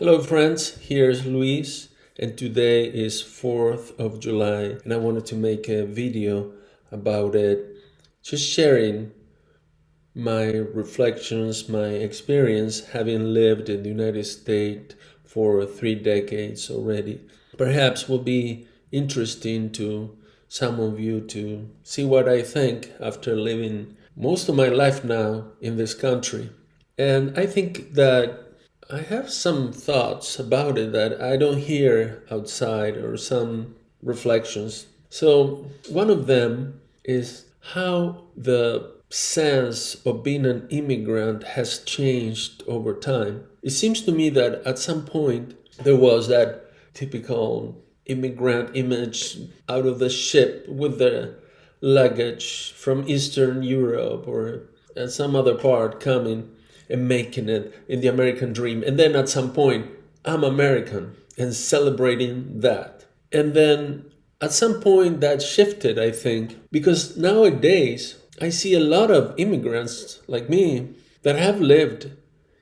Hello, friends. Here's Luis, and today is 4th of July, and I wanted to make a video about it, just sharing my reflections, my experience having lived in the United States for 3 decades already. Perhaps will be interesting to some of you to see what I think after living most of my life now in this country. And I think that I have some thoughts about it that I don't hear outside, or some reflections. So, one of them is how the sense of being an immigrant has changed over time. It seems to me that at some point there was that typical immigrant image out of the ship with the luggage from Eastern Europe or some other part coming and making it in the American dream. And then at some point, I'm American and celebrating that. And then at some point that shifted, I think, because nowadays I see a lot of immigrants like me that have lived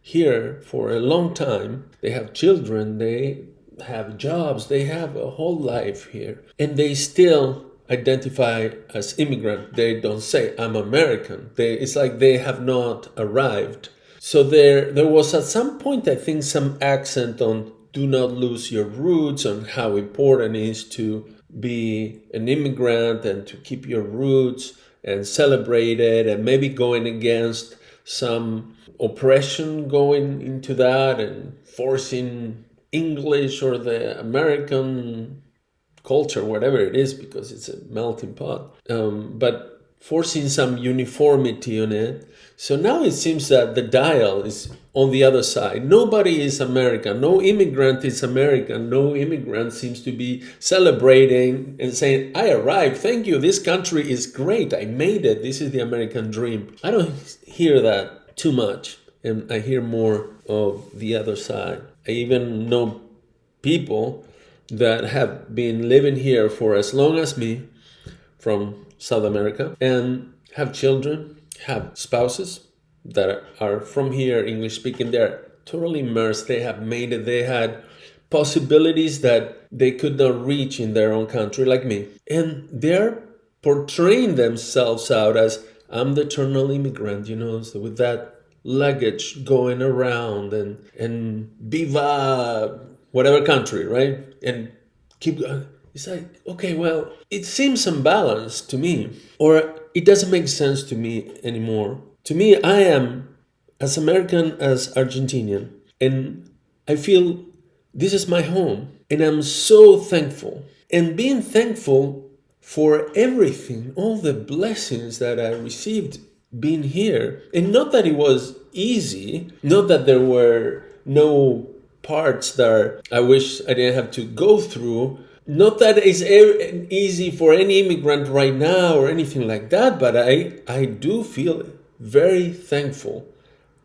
here for a long time. They have children, they have jobs, they have a whole life here, and they still identify as immigrant. They don't say I'm American. It's like they have not arrived. So there was at some point, I think, some accent on do not lose your roots, on how important it is to be an immigrant and to keep your roots and celebrate it, and maybe going against some oppression going into that and forcing English or the American culture, whatever it is, because it's a melting pot, but forcing some uniformity on it. So now it seems that the dial is on the other side. Nobody is American. No immigrant is American. No immigrant seems to be celebrating and saying, I arrived. Thank you. This country is great. I made it. This is the American dream. I don't hear that too much. And I hear more of the other side. I even know people that have been living here for as long as me from South America and have children, have spouses that are from here, English speaking. They're totally immersed. They have made it. They had possibilities that they could not reach in their own country, like me. And they're portraying themselves out as, I'm the eternal immigrant, so with that luggage going around and viva whatever country, right? And keep going. It's like, okay, well, it seems unbalanced to me, or it doesn't make sense to me anymore. To me, I am as American as Argentinian, and I feel this is my home, and I'm so thankful. And being thankful for everything, all the blessings that I received being here. And not that it was easy, not that there were no parts that I wish I didn't have to go through. Not that it's easy for any immigrant right now or anything like that, but I do feel very thankful,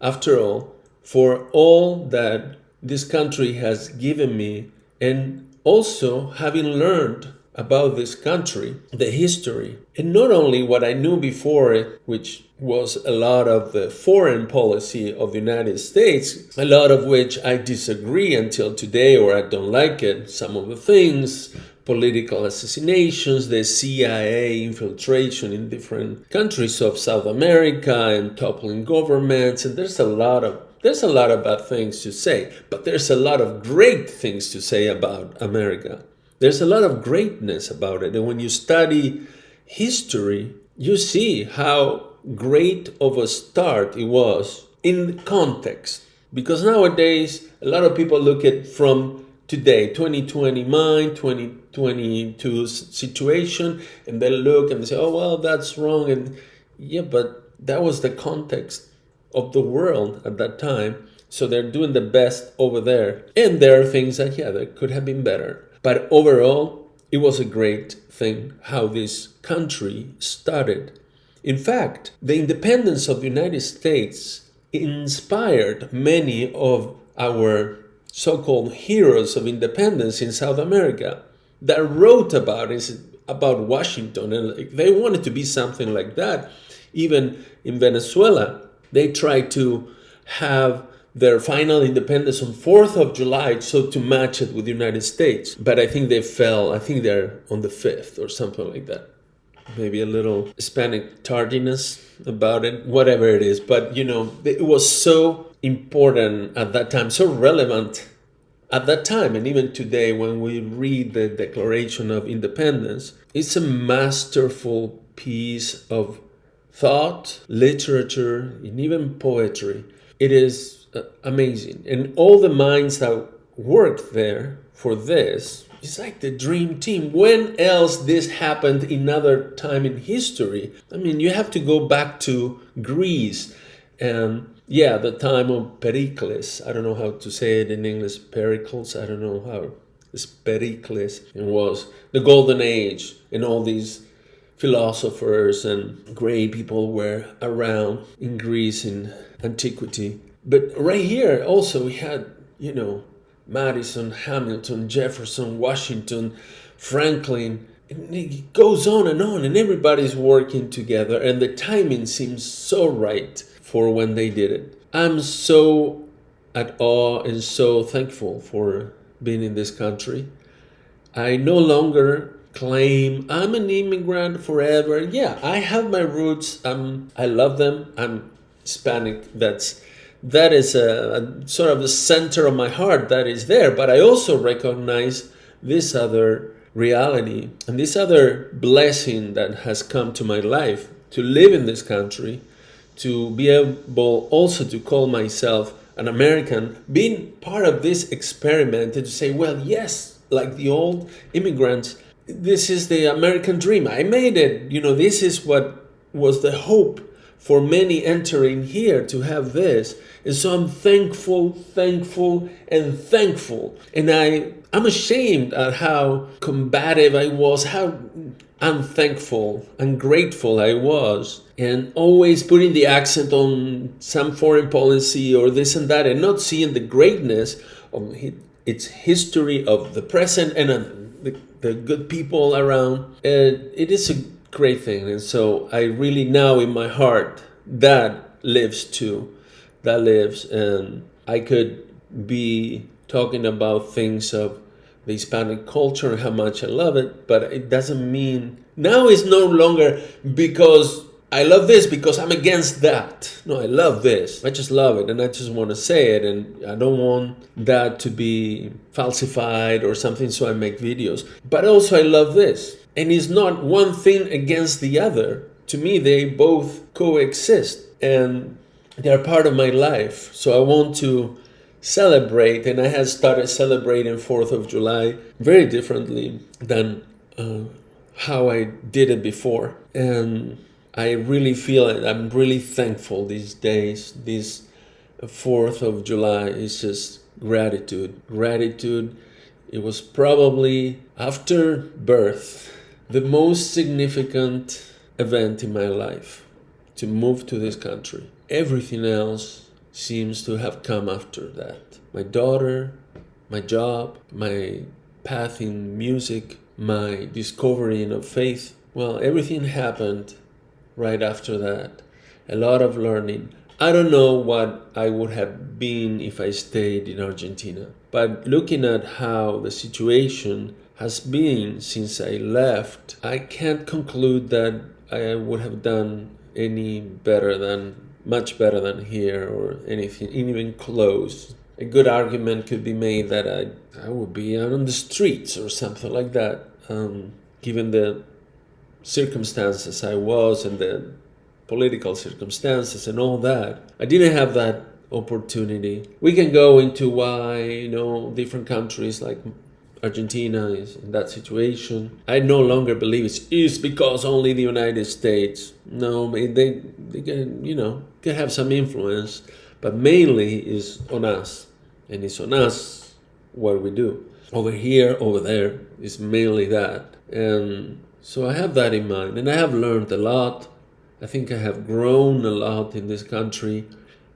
after all, for all that this country has given me, and also having learned about this country, the history, and not only what I knew before it, which was a lot of the foreign policy of the United States, a lot of which I disagree until today, or I don't like it. Some of the things, political assassinations, the CIA infiltration in different countries of South America and toppling governments, and there's a lot of bad things to say, but there's a lot of great things to say about America. There's a lot of greatness about it. And when you study history, you see how great of a start it was in context. Because nowadays, a lot of people look at from today, 2020 mind, 2022 situation, and they look and they say, oh, well, that's wrong. And yeah, but that was the context of the world at that time. So they're doing the best over there. And there are things that, that could have been better. But overall, it was a great thing how this country started. In fact, the independence of the United States inspired many of our so-called heroes of independence in South America that wrote about Washington, and they wanted to be something like that. Even in Venezuela, they tried to have their final independence on 4th of July, so to match it with the United States. But I think they fell, I think they're on the 5th or something like that. Maybe a little Hispanic tardiness about it, whatever it is. But, it was so important at that time, so relevant at that time. And even today, when we read the Declaration of Independence, it's a masterful piece of thought, literature, and even poetry. It is amazing. And all the minds that worked there for this, it's like the dream team. When else this happened in another time in history? I mean, you have to go back to Greece and the time of Pericles. I don't know how to say it in English. Pericles. I don't know how. It's Pericles. It was the golden age, and all these philosophers and great people were around in Greece in antiquity. But right here also we had, Madison, Hamilton, Jefferson, Washington, Franklin. And it goes on, and everybody's working together, and the timing seems so right for when they did it. I'm so at awe and so thankful for being in this country. I no longer claim I'm an immigrant forever. Yeah, I have my roots. I love them. I'm Hispanic. That is a sort of the center of my heart that is there. But I also recognize this other reality and this other blessing that has come to my life to live in this country, to be able also to call myself an American, being part of this experiment, and to say, well, yes, like the old immigrants, this is the American dream. I made it. This is what was the hope for many entering here, to have this. And so I'm thankful. And I'm ashamed at how combative I was, how unthankful, ungrateful I was, and always putting the accent on some foreign policy or this and that, and not seeing the greatness of its history, of the present, and the good people around. It is a great thing. And so I really now in my heart, that lives too. That lives, and I could be talking about things of the Hispanic culture and how much I love it, but it doesn't mean now it's no longer because I love this because I'm against that. No, I love this. I just love it, and I just want to say it, and I don't want that to be falsified or something, so I make videos. But also I love this, and it's not one thing against the other. To me, they both coexist, and they're part of my life. So I want to celebrate, and I have started celebrating 4th of July very differently than how I did it before. And I really feel it. I'm really thankful these days. This 4th of July is just gratitude. Gratitude. It was probably, after birth, the most significant event in my life, to move to this country. Everything else seems to have come after that. My daughter, my job, my path in music, my discovering of faith. Well, everything happened right after that. A lot of learning. I don't know what I would have been if I stayed in Argentina. But looking at how the situation has been since I left, I can't conclude that I would have done much better than here, or anything, even close. A good argument could be made that I would be out on the streets or something like that, given the circumstances I was and the political circumstances and all that. I didn't have that opportunity. We can go into why, different countries like Argentina is in that situation. I no longer believe it's because only the United States. No, they can have some influence, but mainly is on us. And it's on us what we do. Over here, over there, is mainly that. And so I have that in mind. And I have learned a lot. I think I have grown a lot in this country.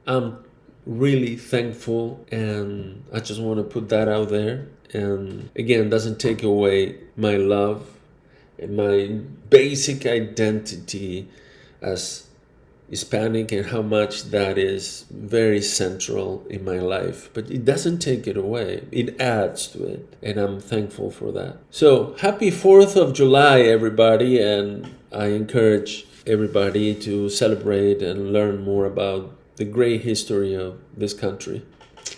I'm really thankful, and I just want to put that out there. And again, doesn't take away my love and my basic identity as Hispanic and how much that is very central in my life. But it doesn't take it away, it adds to it. And I'm thankful for that. So happy 4th of July, everybody. And I encourage everybody to celebrate and learn more about the great history of this country.